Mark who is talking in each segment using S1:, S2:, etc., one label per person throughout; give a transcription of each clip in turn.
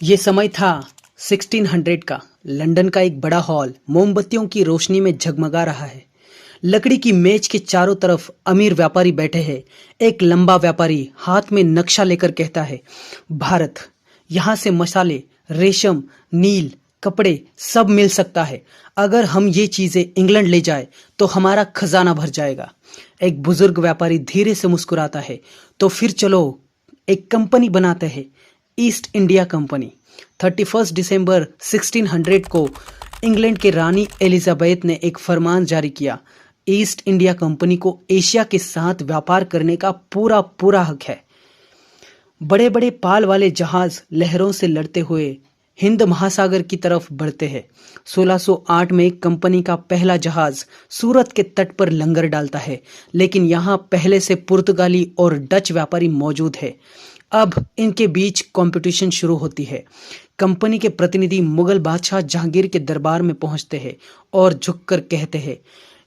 S1: ये समय था 1600 का। लंदन का एक बड़ा हॉल मोमबत्तियों की रोशनी में झगमगा रहा है। लकड़ी की मेज के चारों तरफ अमीर व्यापारी बैठे हैं। एक लंबा व्यापारी हाथ में नक्शा लेकर कहता है, भारत, यहाँ से मसाले, रेशम, नील, कपड़े सब मिल सकता है। अगर हम ये चीजें इंग्लैंड ले जाए तो हमारा खजाना भर जाएगा। एक बुजुर्ग व्यापारी धीरे से मुस्कुराता है, तो फिर चलो एक कंपनी बनाते हैं, ईस्ट इंडिया कंपनी। 31 दिसंबर 1600 को इंग्लैंड के रानी एलिजाबेथ ने एक फरमान जारी किया। ईस्ट इंडिया कंपनी को एशिया के साथ व्यापार करने का पूरा पूरा हक है। बड़े बड़े पाल वाले जहाज लहरों से लड़ते हुए हिंद महासागर की तरफ बढ़ते हैं। 1608 में कंपनी का पहला जहाज सूरत के तट पर लंगर डालता है, लेकिन यहाँ पहले से पुर्तगाली और डच व्यापारी मौजूद है। अब इनके बीच कंपटीशन शुरू होती है। कंपनी के प्रतिनिधि मुगल बादशाह जहांगीर के दरबार में पहुंचते हैं और झुककर कहते हैं,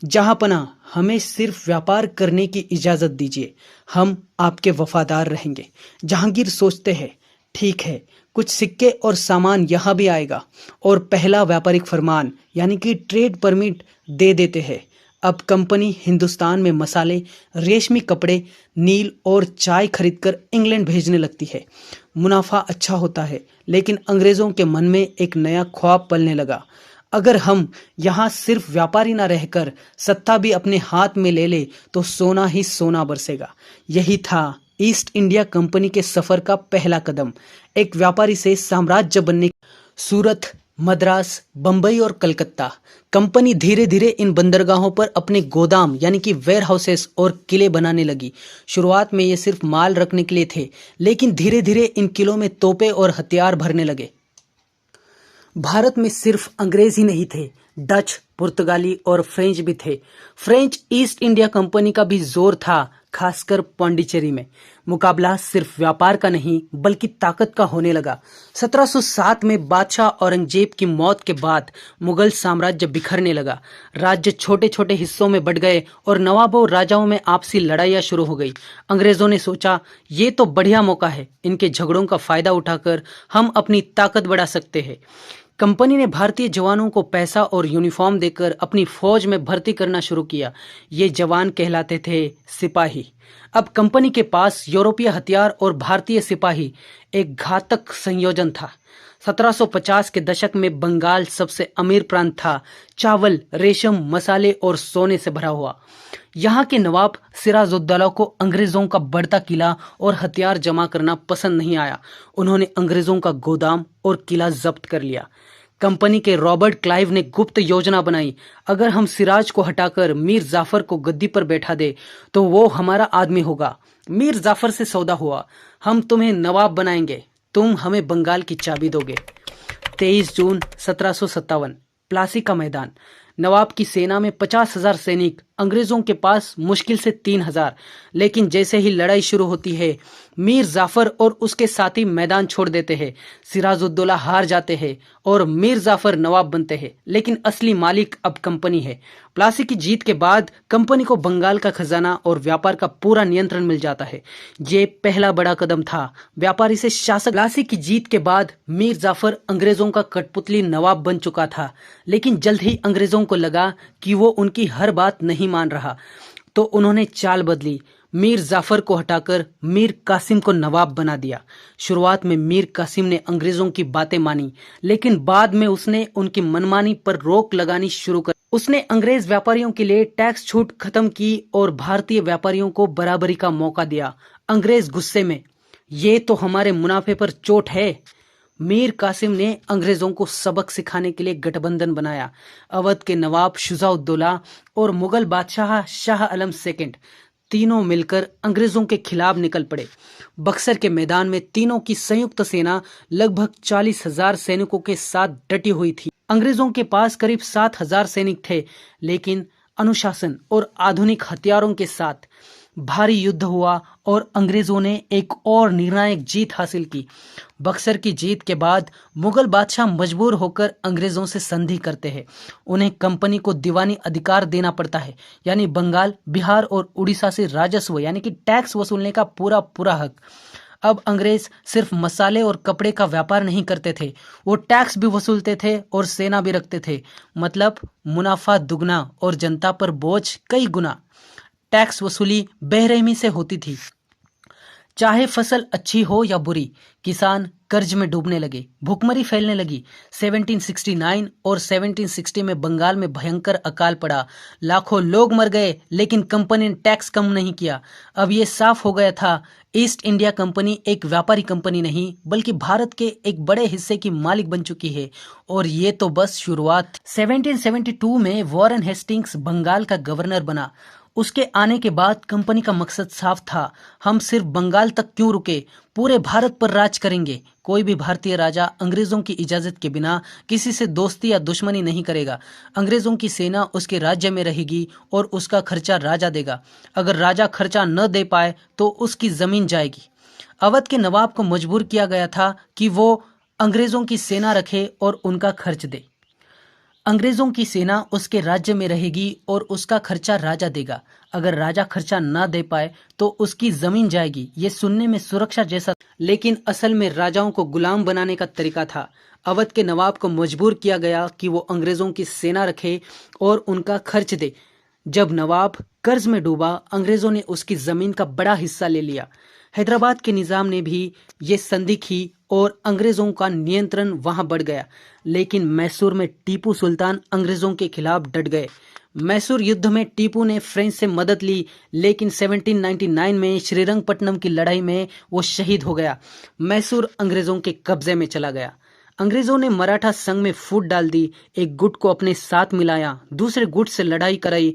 S1: जहांपना, हमें सिर्फ व्यापार करने की इजाजत दीजिए, हम आपके वफादार रहेंगे। जहांगीर सोचते हैं, ठीक है, कुछ सिक्के और सामान यहाँ भी आएगा, और पहला व्यापारिक फरमान यानी कि ट्रेड परमिट दे देते हैं। अब कंपनी हिंदुस्तान में मसाले, रेशमी कपड़े, नील और चाय खरीदकर इंग्लैंड भेजने लगती है। मुनाफा अच्छा होता है, लेकिन अंग्रेजों के मन में एक नया ख्वाब पलने लगा। अगर हम यहाँ सिर्फ व्यापारी ना रहकर सत्ता भी अपने हाथ में ले ले तो सोना ही सोना बरसेगा। यही था ईस्ट इंडिया कंपनी के सफर का पहला कदम। एक व्यापारी से साम्राज्य बनने। सूरत, मद्रास, बंबई और कलकत्ता। कंपनी धीरे धीरे इन बंदरगाहों पर अपने गोदाम यानी कि वेयर हाउसेस और किले बनाने लगी। शुरुआत में ये सिर्फ माल रखने के लिए थे, लेकिन धीरे धीरे इन किलों में तोपें और हथियार भरने लगे। भारत में सिर्फ अंग्रेज ही नहीं थे, डच, पुर्तगाली और फ्रेंच भी थे। फ्रेंच ईस्ट इंडिया कंपनी का भी जोर था, खासकर पांडिचेरी में। मुकाबला सिर्फ व्यापार का नहीं बल्कि ताकत का होने लगा। 1707 में बादशाह औरंगजेब की मौत के बाद मुगल साम्राज्य बिखरने लगा। राज्य छोटे छोटे हिस्सों में बंट गए और नवाबों और राजाओं में आपसी लड़ाइयाँ शुरू हो गई। अंग्रेजों ने सोचा, ये तो बढ़िया मौका है, इनके झगड़ों का फायदा उठाकर हम अपनी ताकत बढ़ा सकते हैं। कंपनी ने भारतीय जवानों को पैसा और यूनिफॉर्म देकर अपनी फौज में भर्ती करना शुरू किया। ये जवान कहलाते थे सिपाही। अब कंपनी के पास यूरोपीय हथियार और भारतीय सिपाही, एक घातक संयोजन था। 1750 के दशक में बंगाल सबसे अमीर प्रांत था। चावल, रेशम, मसाले और सोने से भरा हुआ। यहाँ के नवाब सिराजुद्दौला को अंग्रेजों का बढ़ता किला और हथियार जमा करना पसंद नहीं आया। उन्होंने अंग्रेजों का गोदाम और किला जब्त कर लिया। कंपनी के रॉबर्ट क्लाइव ने गुप्त योजना बनाई। अगर हम सिराज को हटाकर मीर जाफर को गद्दी पर बैठा दे तो वो हमारा आदमी होगा। मीर जाफर से सौदा हुआ, हम तुम्हें नवाब बनाएंगे, तुम हमें बंगाल की चाबी दोगे। 23 जून 1757, प्लासी का मैदान। नवाब की सेना में 50,000 सैनिक, अंग्रेजों के पास मुश्किल से 3,000। लेकिन जैसे ही लड़ाई शुरू होती है, मीर जाफर और उसके साथी मैदान छोड़ देते हैं। सिराजुद्दौला हार जाते हैं और मीर जाफर नवाब बनते हैं, लेकिन असली मालिक अब कंपनी है। प्लासी की जीत के बाद कंपनी को बंगाल का खजाना और व्यापार का पूरा नियंत्रण मिल जाता है। ये पहला बड़ा कदम था, व्यापारी से शासक। प्लासी की जीत के बाद मीर जाफर अंग्रेजों का कठपुतली नवाब बन चुका था, लेकिन जल्द ही अंग्रेजों को लगा कि वो उनकी हर बात नहीं मान रहा, तो उन्होंने चाल बदली। मीर जाफर को हटाकर मीर कासिम को नवाब बना दिया। शुरुआत में मीर कासिम ने अंग्रेजों की बातें मानी, लेकिन बाद में उसने उनकी मनमानी पर रोक लगानी शुरू कर। उसने अंग्रेज व्यापारियों के लिए टैक्स छूट खत्म की और भारतीय व्यापारियों को बराबरी का मौका दिया। अंग्रेज गुस्से में, ये तो हमारे मुनाफे पर चोट है। मीर कासिम ने अंग्रेजों को सबक सिखाने के लिए गठबंधन बनाया। अवध के नवाब शुजाउद्दौला और मुगल बादशाह शाह आलम सेकंड तीनों मिलकर अंग्रेजों के खिलाफ निकल पड़े। बक्सर के मैदान में तीनों की संयुक्त सेना लगभग 40,000 सैनिकों के साथ डटी हुई थी। अंग्रेजों के पास करीब 7,000 सैनिक थे, लेकिन अनुशासन और आधुनिक हथियारों के साथ भारी युद्ध हुआ और अंग्रेजों ने एक और निर्णायक जीत हासिल की। बक्सर की जीत के बाद मुगल बादशाह मजबूर होकर अंग्रेजों से संधि करते हैं। उन्हें कंपनी को दीवानी अधिकार देना पड़ता है, यानी बंगाल, बिहार और उड़ीसा से राजस्व यानी कि टैक्स वसूलने का पूरा पूरा हक। अब अंग्रेज सिर्फ मसाले और कपड़े का व्यापार नहीं करते थे, वो टैक्स भी वसूलते थे और सेना भी रखते थे। मतलब मुनाफा दुगना और जनता पर बोझ कई गुना। टैक्स वसूली बेरहमी से होती थी। चाहे फसल अच्छी हो या बुरी, किसान कर्ज में डूबने लगे, भूखमरी फैलने लगी। 1769 और 1760 में बंगाल में भयंकर अकाल पड़ा, लाखों लोग मर गए, लेकिन कंपनी ने टैक्स कम नहीं किया। अब ये साफ हो गया था, ईस्ट इंडिया कंपनी एक व्यापारी कंपनी नहीं, बल्कि भारत के एक बड़े हिस्से की मालिक बन चुकी है। और ये तो बस शुरुआत थी। 1772 में वॉरेन हेस्टिंग्स बंगाल का गवर्नर बना। उसके आने के बाद कंपनी का मकसद साफ था, हम सिर्फ बंगाल तक क्यों रुके, पूरे भारत पर राज करेंगे। कोई भी भारतीय राजा अंग्रेजों की इजाजत के बिना किसी से दोस्ती या दुश्मनी नहीं करेगा। अंग्रेजों की सेना उसके राज्य में रहेगी और उसका खर्चा राजा देगा। अगर राजा खर्चा न दे पाए तो उसकी जमीन जाएगी। अवध के नवाब को मजबूर किया गया था कि वो अंग्रेजों की सेना रखे और उनका खर्च दे। अंग्रेजों की सेना उसके राज्य में रहेगी और उसका खर्चा राजा देगा। अगर राजा खर्चा ना दे पाए तो उसकी जमीन जाएगी। ये सुनने में सुरक्षा जैसा, लेकिन असल में राजाओं को गुलाम बनाने का तरीका था। अवध के नवाब को मजबूर किया गया कि वो अंग्रेजों की सेना रखे और उनका खर्च दे। जब नवाब कर्ज में डूबा, अंग्रेजों ने उसकी जमीन का बड़ा हिस्सा ले लिया। हैदराबाद के निजाम ने भी ये संधि की और अंग्रेजों का नियंत्रण वहां बढ़ गया। लेकिन मैसूर में टीपू सुल्तान अंग्रेजों के खिलाफ डट गए। मैसूर युद्ध में टीपू ने फ्रेंच से मदद ली, लेकिन 1799 में श्रीरंगपट्टनम की लड़ाई में वो शहीद हो गया। मैसूर अंग्रेजों के कब्जे में चला गया। अंग्रेजों ने मराठा संघ में फूट डाल दी, एक गुट को अपने साथ मिलाया, दूसरे गुट से लड़ाई कराई।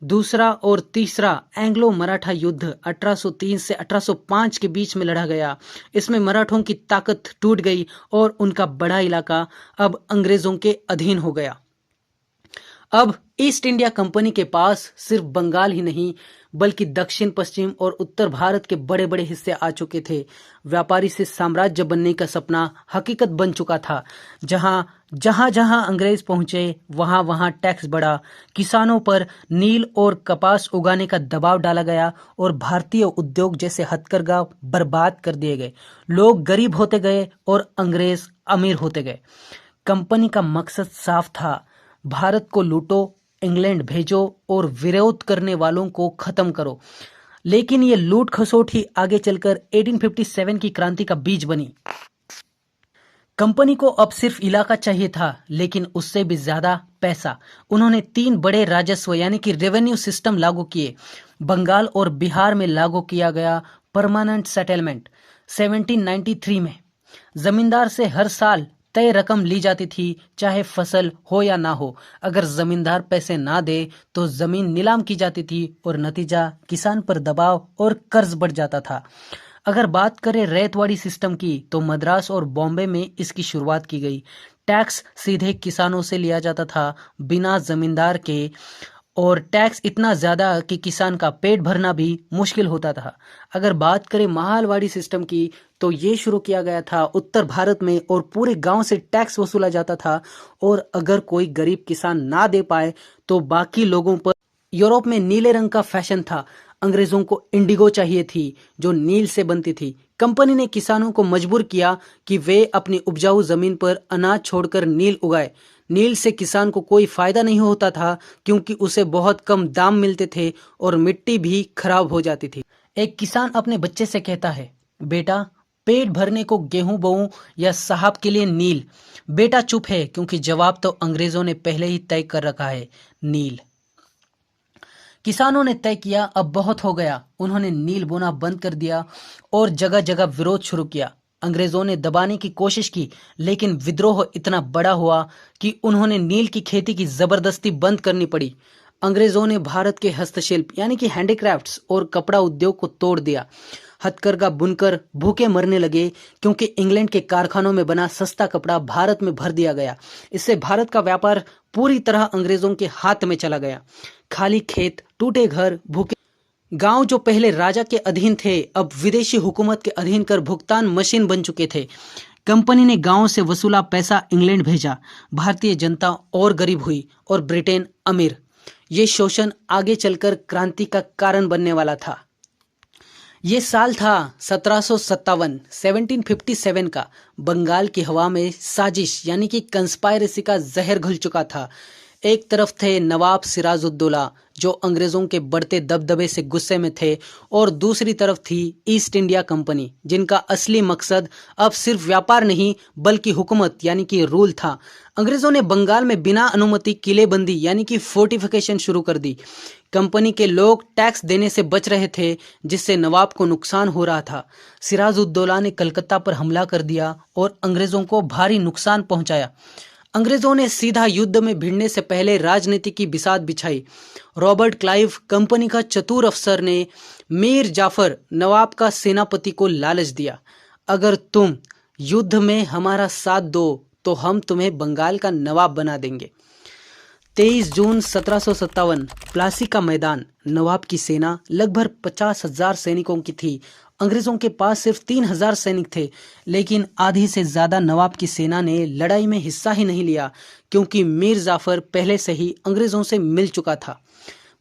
S1: दूसरा और तीसरा एंग्लो मराठा युद्ध 1803 से 1805 के बीच में लड़ा गया। इसमें मराठों की ताकत टूट गई और उनका बड़ा इलाका अब अंग्रेजों के अधीन हो गया। अब ईस्ट इंडिया कंपनी के पास सिर्फ बंगाल ही नहीं, बल्कि दक्षिण पश्चिम और उत्तर भारत के बड़े बड़े हिस्से आ चुके थे। व्यापारी से साम्राज्य बनने का सपना हकीकत बन चुका था। जहां अंग्रेज पहुंचे वहां वहां टैक्स बढ़ा, किसानों पर नील और कपास उगाने का दबाव डाला गया और भारतीय उद्योग जैसे हथकरघा बर्बाद कर दिए गए। लोग गरीब होते गए और अंग्रेज अमीर होते गए। कंपनी का मकसद साफ था, भारत को लूटो, इंग्लैंड भेजो और विरोध करने वालों को खत्म करो। लेकिन ये लूट खसोट ही आगे चलकर 1857 की क्रांति का बीज बनी। कंपनी को अब सिर्फ इलाका चाहिए था, लेकिन उससे भी ज्यादा पैसा। उन्होंने 3 बड़े राजस्व यानी कि रेवेन्यू सिस्टम लागू किए। बंगाल और बिहार में लागू किया गया परमानेंट सेटलमेंट 1793 में। जमींदार से हर साल तय रकम ली जाती थी, चाहे फसल हो या ना हो। अगर जमींदार पैसे ना दे तो जमीन नीलाम की जाती थी और नतीजा किसान पर दबाव और कर्ज बढ़ जाता था। अगर बात करें रैयतवाड़ी सिस्टम की, तो मद्रास और बॉम्बे में इसकी शुरुआत की गई। टैक्स सीधे किसानों से लिया जाता था, बिना जमींदार के, और टैक्स इतना ज्यादा कि किसान का पेट भरना भी मुश्किल होता था। अगर बात करें महालवाड़ी सिस्टम की, तो ये शुरू किया गया था उत्तर भारत में और पूरे गांव से टैक्स वसूला जाता था। और अगर कोई गरीब किसान ना दे पाए तो बाकी लोगों पर। यूरोप में नीले रंग का फैशन था, अंग्रेजों को इंडिगो चाहिए थी जो नील से बनती थी। कंपनी ने किसानों को मजबूर किया कि वे अपनी उपजाऊ जमीन पर अनाज छोड़कर नील उगाए। नील से किसान को कोई फायदा नहीं होता था, क्योंकि उसे बहुत कम दाम मिलते थे और मिट्टी भी खराब हो जाती थी। एक किसान अपने बच्चे से कहता है, बेटा पेट भरने को गेहूं बोऊं या साहब के लिए नील। बेटा चुप है, क्योंकि जवाब तो अंग्रेजों ने पहले ही तय कर रखा है, नील। किसानों ने तय किया, अब बहुत हो गया। उन्होंने नील बोना बंद कर दिया और जगह जगह विरोध शुरू किया। अंग्रेजों ने दबाने की कोशिश की, लेकिन विद्रोह इतना बड़ा हुआ कि उन्होंने नील की खेती की जबरदस्ती बंद करनी पड़ी। अंग्रेजों ने भारत के हस्तशिल्प यानी कि हैंडीक्राफ्ट्स और कपड़ा उद्योग को तोड़ दिया। हथकरघा बुनकर भूखे मरने लगे, क्योंकि इंग्लैंड के कारखानों में बना सस्ता कपड़ा भारत में भर दिया गया। इससे भारत का व्यापार पूरी तरह अंग्रेजों के हाथ में चला गया। खाली खेत, टूटे घर, भूखे गांव जो पहले राजा के अधीन थे, अब विदेशी हुकूमत के अधीन कर भुगतान मशीन बन चुके थे। कंपनी ने गांव से वसूला पैसा इंग्लैंड भेजा। भारतीय जनता और गरीब हुई और ब्रिटेन अमीर। ये शोषण आगे चलकर क्रांति का कारण बनने वाला था। ये साल था 1757 1757 का। बंगाल की हवा में साजिश यानी कि कंस्पायरेसी का जहर घुल चुका था। एक तरफ थे नवाब सिराजुद्दौला जो अंग्रेजों के बढ़ते दबदबे से गुस्से में थे, और दूसरी तरफ थी ईस्ट इंडिया कंपनी जिनका असली मकसद अब सिर्फ व्यापार नहीं बल्कि हुकूमत यानी कि रूल था। अंग्रेजों ने बंगाल में बिना अनुमति किलेबंदी यानी कि फोर्टिफिकेशन शुरू कर दी। कंपनी के लोग टैक्स देने से बच रहे थे जिससे नवाब को नुकसान हो रहा था। सिराजुद्दौला ने कलकत्ता पर हमला कर दिया और अंग्रेजों को भारी नुकसान पहुंचाया। अंग्रेजों ने सीधा युद्ध में भिड़ने से पहले राजनीति की बिसात बिछाई। रॉबर्ट क्लाइव कंपनी का चतुर अफसर ने मीर जाफर नवाब का सेनापति को लालच दिया, अगर तुम युद्ध में हमारा साथ दो तो हम तुम्हें बंगाल का नवाब बना देंगे। 23 जून 1757 प्लासी का मैदान। नवाब की सेना लगभग 50,000 सैनिकों की थी। अंग्रेजों के पास सिर्फ 3,000 सैनिक थे, लेकिन आधी से ज्यादा नवाब की सेना ने लड़ाई में हिस्सा ही नहीं लिया क्योंकि मीर जाफर पहले से ही अंग्रेजों से मिल चुका था।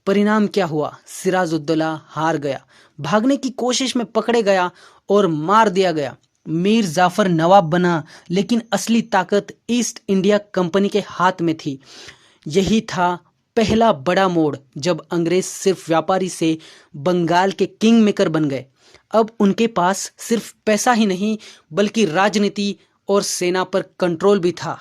S1: परिणाम क्या हुआ? सिराजुद्दौला हार गया, भागने की कोशिश में पकड़े गया और मार दिया गया। मीर जाफर नवाब बना, लेकिन असली ताकत ईस्ट इंडिया कंपनी के हाथ में थी। यही था पहला बड़ा मोड़ जब अंग्रेज सिर्फ व्यापारी से बंगाल के किंग मेकर बन गए। अब उनके पास सिर्फ पैसा ही नहीं बल्कि राजनीति और सेना पर कंट्रोल भी था।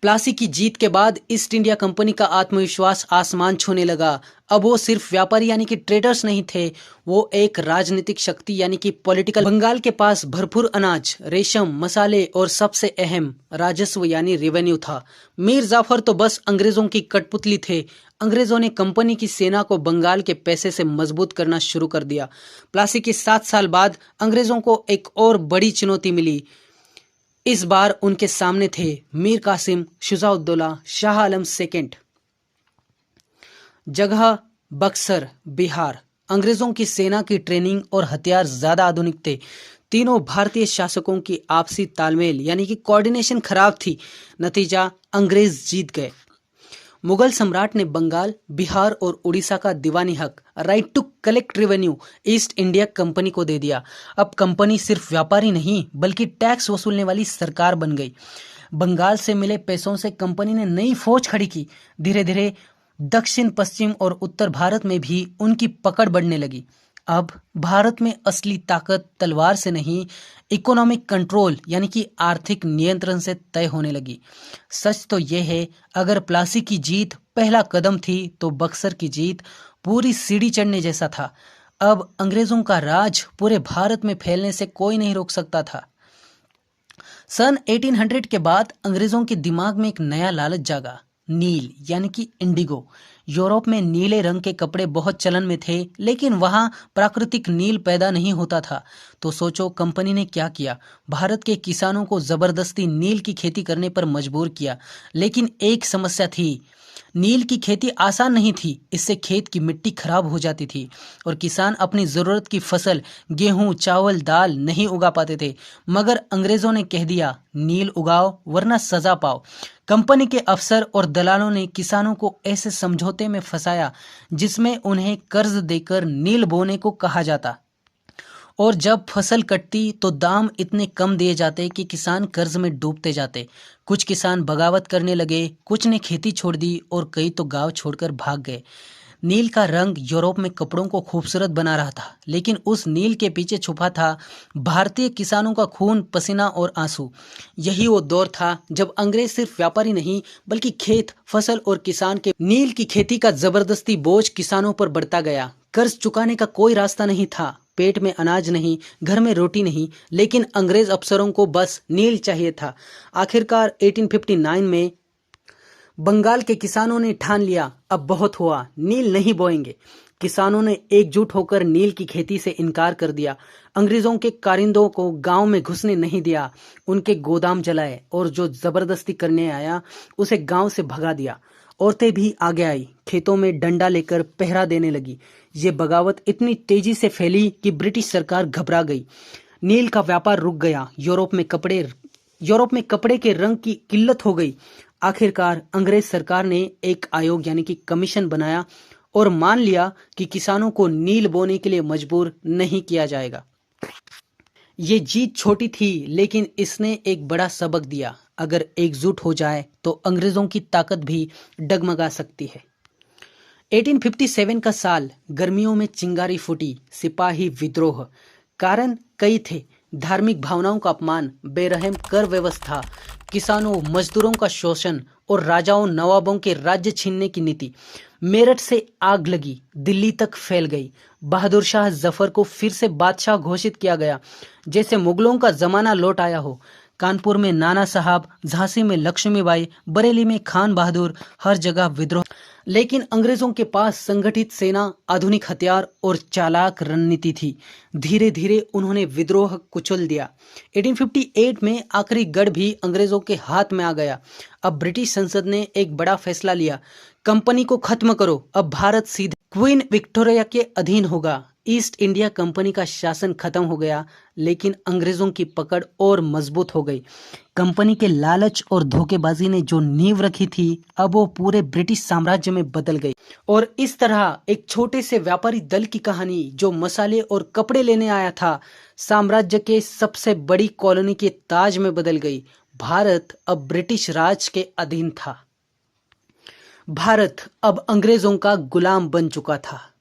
S1: प्लासी की जीत के बाद ईस्ट इंडिया कंपनी का आत्मविश्वास आसमान छूने लगा। अब वो सिर्फ व्यापारी यानी कि ट्रेडर्स नहीं थे, वो एक राजनीतिक शक्ति यानी कि पॉलिटिकल। बंगाल के पास भरपूर अनाज, रेशम, मसाले और सबसे अहम राजस्व यानी रेवेन्यू था। मीर जाफर तो बस अंग्रेजों की कठपुतली थे। अंग्रेजों ने कंपनी की सेना को बंगाल के पैसे से मजबूत करना शुरू कर दिया। प्लासी के 7 साल बाद अंग्रेजों को एक और बड़ी चुनौती मिली। इस बार उनके सामने थे मीर कासिम शुजाउद्दौला शाह आलम सेकंड। जगह बक्सर, बिहार। अंग्रेजों की सेना की ट्रेनिंग और हथियार ज्यादा आधुनिक थे। तीनों भारतीय शासकों की आपसी तालमेल यानी कि कोऑर्डिनेशन खराब थी। नतीजा, अंग्रेज जीत गए। मुगल सम्राट ने बंगाल, बिहार और उड़ीसा का दीवानी हक, right to collect revenue, East India Company को दे दिया। अब कंपनी सिर्फ व्यापारी नहीं बल्कि टैक्स वसूलने वाली सरकार बन गई। बंगाल से मिले पैसों से कंपनी ने नई फौज खड़ी की। धीरे धीरे दक्षिण, पश्चिम और उत्तर भारत में भी उनकी पकड़ बढ़ने लगी। अब भारत में असली ताकत तलवार से नहीं, इकोनॉमिक कंट्रोल यानी कि आर्थिक नियंत्रण से तय होने लगी। सच तो यह है, अगर प्लासी की जीत पहला कदम थी तो बक्सर की जीत पूरी सीढ़ी चढ़ने जैसा था। अब अंग्रेजों का राज पूरे भारत में फैलने से कोई नहीं रोक सकता था। सन 1800 के बाद अंग्रेजों के दिमाग में एक नया लालच जागा, नील यानी कि इंडिगो। यूरोप में नीले रंग के कपड़े बहुत चलन में थे, लेकिन वहां प्राकृतिक नील पैदा नहीं होता था। तो सोचो कंपनी ने क्या किया, भारत के किसानों को जबरदस्ती नील की खेती करने पर मजबूर किया। लेकिन एक समस्या थी, नील की खेती आसान नहीं थी। इससे खेत की मिट्टी खराब हो जाती थी और किसान अपनी जरूरत की फसल गेहूं, चावल, दाल नहीं उगा पाते थे। मगर अंग्रेजों ने कह दिया, नील उगाओ वरना सजा पाओ। कंपनी के अफसर और दलालों ने किसानों को ऐसे समझौते में फंसाया जिसमें उन्हें कर्ज देकर नील बोने को कहा जाता, और जब फसल कटती तो दाम इतने कम दिए जाते कि किसान कर्ज में डूबते जाते। कुछ किसान बगावत करने लगे, कुछ ने खेती छोड़ दी और कई तो गांव छोड़कर भाग गए। नील का रंग यूरोप में कपड़ों को खूबसूरत बना रहा था, लेकिन उस नील के पीछे छुपा था भारतीय किसानों का खून, पसीना और आंसू। यही वो दौर था जब अंग्रेज सिर्फ व्यापारी नहीं बल्कि खेत, फसल और किसान के नील की खेती का जबरदस्ती बोझ किसानों पर बढ़ता गया। कर्ज चुकाने का कोई रास्ता नहीं था, पेट में अनाज नहीं, घर में रोटी नहीं, लेकिन अंग्रेज अफसरों को बस नील चाहिए था। आखिरकार 1859 में बंगाल के किसानों ने ठान लिया, अब बहुत हुआ, नील नहीं बोएंगे। किसानों ने एकजुट होकर नील की खेती से इनकार कर दिया। अंग्रेजों के कारिंदों को गांव में घुसने नहीं दिया, उनके गोदाम जलाए और जो जबरदस्ती करने आया उसे गांव से भगा दिया। औरतें भी आगे आई, खेतों में डंडा लेकर पहरा देने लगी। ये बगावत इतनी तेजी से फैली कि ब्रिटिश सरकार घबरा गई। नील का व्यापार रुक गया। यूरोप में कपड़े के रंग की किल्लत हो गई। आखिरकार अंग्रेज सरकार ने एक आयोग यानी कि कमीशन बनाया और मान लिया कि किसानों को नील बोने के लिए मजबूर नहीं किया जाएगा। ये जीत छोटी थी, लेकिन इसने एक बड़ा सबक दिया। अगर एकजुट हो जाए तो अंग्रेजों की ताकत भी डगमगा सकती है। 1857 का साल, गर्मियों में चिंगारी फूटी, सिपाही विद्रोह। कारण कई थे। धार्मिक भावनाओं का अपमान, बेरहम कर व्यवस्था, किसानों मजदूरों का शोषण और राजाओं नवाबों के राज्य छीनने की नीति। मेरठ से आग लगी, दिल्ली तक फैल गई। बहादुर शाह जफर को फिर से बादशाह घोषित किया गया, जैसे मुगलों का जमाना लौट आया हो। कानपुर में नाना साहब, झांसी में लक्ष्मीबाई, बरेली में खान बहादुर, हर जगह विद्रोह। लेकिन अंग्रेजों के पास संगठित सेना, आधुनिक हथियार और चालाक रणनीति थी। धीरे धीरे उन्होंने विद्रोह कुचल दिया। 1858 में आखिरी गढ़ भी अंग्रेजों के हाथ में आ गया। अब ब्रिटिश संसद ने एक बड़ा फैसला लिया, कंपनी को खत्म करो। अब भारत सीधे क्वीन विक्टोरिया के अधीन होगा। ईस्ट इंडिया कंपनी का शासन खत्म हो गया, लेकिन अंग्रेजों की पकड़ और मजबूत हो गई। कंपनी के लालच और धोखेबाजी ने जो नींव रखी थी, अब वो पूरे ब्रिटिश साम्राज्य में बदल गई। और इस तरह एक छोटे से व्यापारी दल की कहानी, जो मसाले और कपड़े लेने आया था, साम्राज्य के सबसे बड़ी कॉलोनी के ताज में बदल गई। भारत अब ब्रिटिश राज के अधीन था। भारत अब अंग्रेजों का गुलाम बन चुका था।